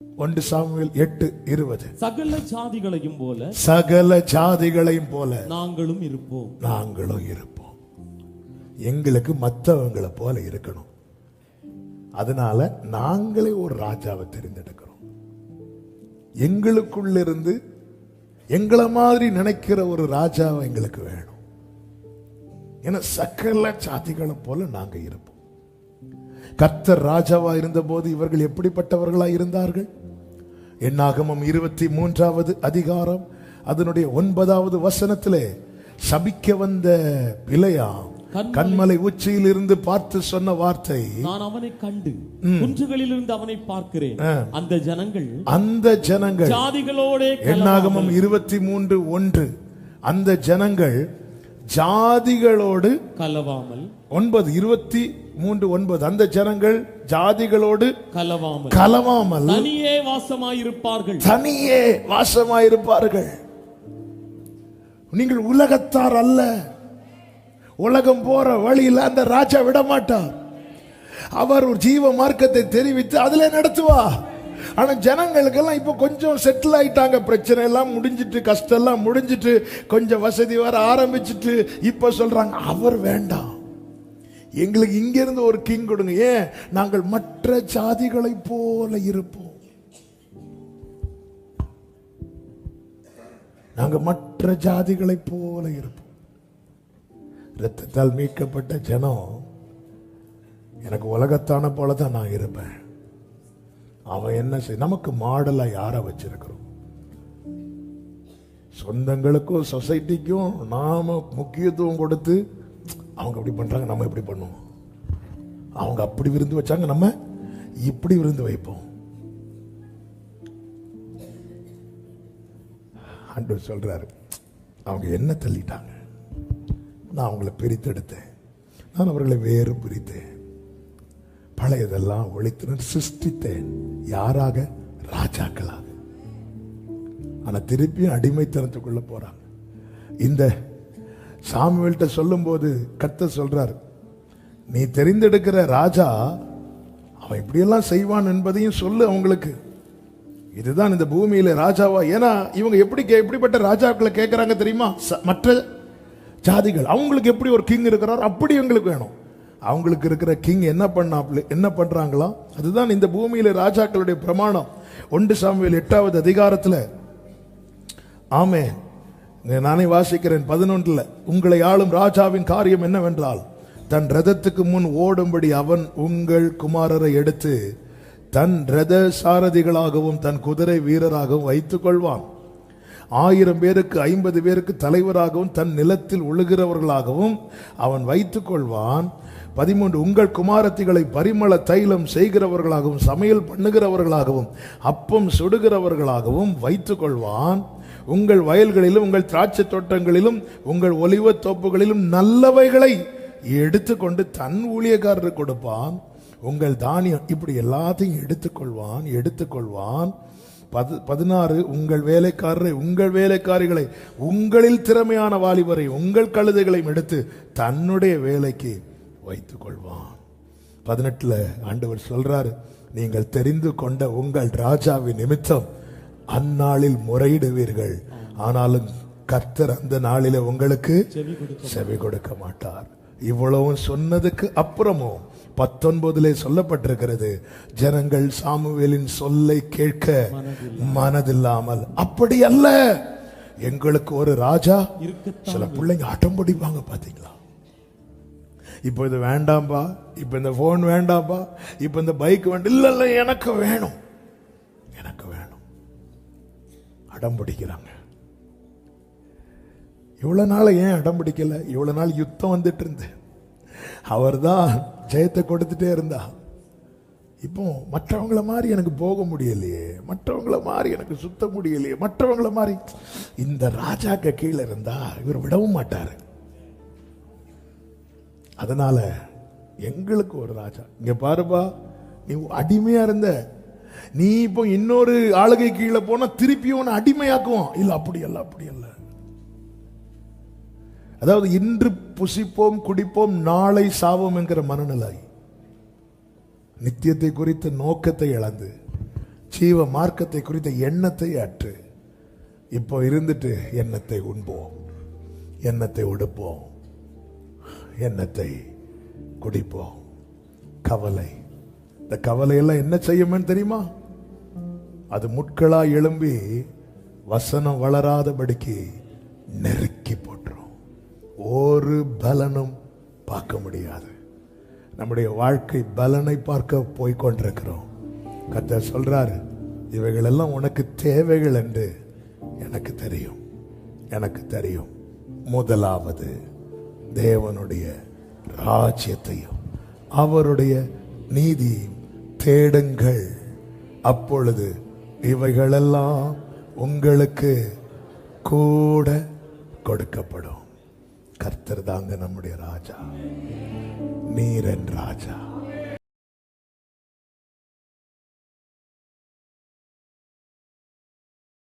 1 Samuel 8:20. சகல ஜாதிகளையும் போல சகல ஜாதிகளையும் போல நாங்களும் இருப்போம். நாங்களும் இருப்போம். எங்களுக்கு மற்றவங்களை போல இருக்கணும். அதனால நாங்களே ஒரு ராஜாவை தெரிந்தெடுக்கிறோம். எங்களுக்குள்ள இருந்து எங்களை மாதிரி நினைக்கிற ஒரு ராஜாவை எங்களுக்கு வேணும். ஏன்னா சகல ஜாதிகளை போல நாங்க இருப்போம். கர்த்தர் ராஜாவா இருந்த போது இவர்கள் எப்படிப்பட்டவர்களா இருந்தார்கள்? என்னாகமம் 23வது அதிகாரம் அதனுடைய 9வது வசனத்திலே சபிக்க வந்த பிலேயாம் கண்மலை உச்சியில் இருந்து பார்த்து சொன்ன வார்த்தை, நான் அவனை கண்டு குன்றுகளில் இருந்து அவனை பார்க்கிறேன். அந்த ஜனங்கள் ஜாதிகளோட என்னாகமம் 23:1 அந்த ஜனங்கள் ஜாதிகளோடு கலவாமல் 23:9 அந்த ஜனங்கள் ஜாதிகளோடு கலவாமல் தனியே வாசமாயிருப்பார்கள். தனியே வாசமாயிருப்பார்கள். நீங்கள் உலகத்தார் அல்ல. உலகம் போற வழியில் அந்த ராஜா விட மாட்டார். அவர் ஒரு ஜீவ மார்க்கத்தை தெரிவித்து அதுல நடத்துவா. ஆனா ஜனங்களுக்கெல்லாம் இப்ப கொஞ்சம் செட்டில் ஆயிட்டாங்க. பிரச்சனை எல்லாம் முடிஞ்சிட்டு, கஷ்டம் எல்லாம் முடிஞ்சிட்டு, கொஞ்சம் வசதி வர ஆரம்பிச்சுட்டு இப்ப சொல்றாங்க அவர் வேண்டாம், எங்களுக்கு இங்க இருந்து ஒரு கிங் கொடுங்க. ஏன்? நாங்கள் மற்ற ஜாதிகளை போல இருப்போம். நாங்க மற்ற ஜாதிகளை போல இருப்போம். இரத்தத்தால் மீட்கப்பட்ட ஜனம் எனக்கு உலகத்தான போலதான் நான் இருப்பேன். அவன் என்ன செய்ய? நமக்கு மாடலா யார வச்சிருக்கிறோம்? சொந்தங்களுக்கும் சொசைட்டிக்கும் நாம முக்கியத்துவம் கொடுத்து அவங்க அப்படி பண்றாங்க, நம்ம எப்படி பண்ணுவோம்? அவங்க அப்படி விருந்து வச்சாங்க, நம்ம இப்படி விருந்து வைப்போம். ஆண்டவர் சொல்றாரு, அவங்க என்ன தள்ளிட்டாங்க, நான் அவங்களை பிரித்தெடுத்தேன், நான் அவர்களை வேறு பிரித்தேன், பழையதெல்லாம் ஒழித்து சிருஷ்டித்தேன். யாராக? ராஜாக்களாக. ஆனா திருப்பியும் அடிமைத்தனத்துக்குள்ள போறாங்க. இந்த சாமுவேல்கிட்ட சொல்லும் போது கர்த்தர் சொல்றார், நீ தெரிந்தெடுக்கிற ராஜா அவன் இப்படியெல்லாம் செய்வான் என்பதையும் சொல்லு அவங்களுக்கு. இதுதான் இந்த பூமியில ராஜாவா. ஏன்னா இவங்க எப்படிப்பட்ட ராஜாக்களை கேட்கறாங்க தெரியுமா? மற்ற ஜாதிகள் அவங்களுக்கு எப்படி ஒரு கிங் இருக்கிறார் அப்படி எங்களுக்கு வேணும். அவங்களுக்கு இருக்கிற கிங் என்ன பண்றாங்களா? அதுதான் இந்த பூமியில ராஜாக்களுடைய பிரமாணம். 1 சாமுவேல் 8வது அதிகாரத்துல ஆமென், நானே வாசிக்கிறேன் 11. உங்களை ஆளும் ராஜாவின் காரியம் என்னவென்றால், தன் ரதத்துக்கு முன் ஓடும்படி அவன் உங்கள் குமாரரை எடுத்து தன் ரத சாரதிகளாகவும் தன் குதிரை வீரராகவும் வைத்துக் கொள்வான். 1000 பேருக்கு 50 பேருக்கு தலைவராகவும் தன் நிலத்தில் உழுகிறவர்களாகவும் அவன் வைத்துக் கொள்வான். 13 உங்கள் குமாரத்திகளை பரிமள தைலம் செய்கிறவர்களாகவும் சமையல் பண்ணுகிறவர்களாகவும் அப்பம் சுடுகிறவர்களாகவும் வைத்துக் கொள்வான். உங்கள் வயல்களிலும் உங்கள் திராட்சை தோட்டங்களிலும் உங்கள் ஒலிவ தோப்புகளிலும் நல்லவைகளை எடுத்துக்கொண்டு தன் ஊழியக்காரருக்கு கொடுப்பான். உங்கள் தானியம் இப்படி எல்லாத்தையும் எடுத்துக்கொள்வான். 16 உங்கள் வேலைக்காரரை உங்கள் வேலைக்காரிகளை உங்களில் திறமையான வாலிபரை உங்கள் கழுதைகளையும் எடுத்து தன்னுடைய வேலைக்கு வைத்துக் கொள்வான். 18 ஆண்டவர் சொல்றாரு, நீங்கள் தெரிந்து கொண்ட உங்கள் ராஜாவின் நிமித்தம் அந்நாளில் முறையிடுவீர்கள், ஆனாலும் கர்த்தர் அந்த நாளில உங்களுக்கு செவி கொடுக்க மாட்டார். இவ்வளவும் சொன்னதுக்கு அப்புறமும் 19 சொல்லப்பட்டிருக்கிறது, ஜனங்கள் சாமுவேலின் சொல்லை கேட்க மனதில்லாமல். அப்படி அல்ல, எங்களுக்கு ஒரு ராஜா. சில பிள்ளைங்க அடம் பிடிப்பாங்க பாத்தீங்களா? இப்ப இது வேண்டாம்பா, இப்ப இந்த போன் வேண்டாம்பா, இப்ப இந்த பைக் வேண்டாம், இல்ல எனக்கு வேணும், எனக்கு வேணும், அடம் பிடிக்கிறாங்க. இவ்வளவு நாள் ஏன் அடம் பிடிக்கல? இவ்வளவு நாள் யுத்தம் வந்துட்டு இருந்து அவர் தான் ஜெயத்தை கொடுத்துட்டே இருந்தா. இப்போ மற்றவங்கள மாதிரி எனக்கு போக முடியலையே, மற்றவங்கள மாதிரி எனக்கு சுத்த முடியலையே, மற்றவங்கள மாதிரி. இந்த ராஜாக்கு கீழே இருந்தா இவர் விடவும் மாட்டாரு. அதனால எங்களுக்கு ஒரு ராஜா. இங்க பாருப்பா, நீ அடிமையா இருந்த, நீ இப்போ இன்னொரு ஆளுகை கீழே போனா திருப்பியும் அடிமையாக்குவோம். இல்ல அப்படி அல்ல. அதாவது இன்று புசிப்போம் குடிப்போம் நாளை சாவோம் என்கிற மனநிலை, நித்தியத்தை குறித்த நோக்கத்தை இழந்து ஜீவ மார்க்கத்தை குறித்த எண்ணத்தை அற்று இப்போ இருந்துட்டு எண்ணத்தை உண்போம், எண்ணத்தை உடுப்போம், எண்ணத்தை குடிப்போம். கவலை, இந்த கவலையெல்லாம் என்ன செய்யும்னு தெரியுமா? அது முட்களா எழும்பி வசனம் வளராதபடிக்கு நெருக்கி போட்டுரும். ஒரு பலனும் பார்க்க முடியாது. நம்முடைய வாழ்க்கை பலனை பார்க்க போய்கொண்டிருக்கிறோம். கர்த்தர் சொல்றாரு, இவைகள் எல்லாம் உனக்கு தேவைகள் என்று எனக்கு தெரியும், எனக்கு தெரியும். முதலாவது தேவனுடைய ராஜ்யத்தையும் அவருடைய நீதியையும் தேடுங்கள், அப்பொழுது இவைகளெல்லாம் உங்களுக்கு கூட கொடுக்கப்படும். கர்த்தர் தாங்க நம்முடைய ராஜா, நீர் என் ராஜா.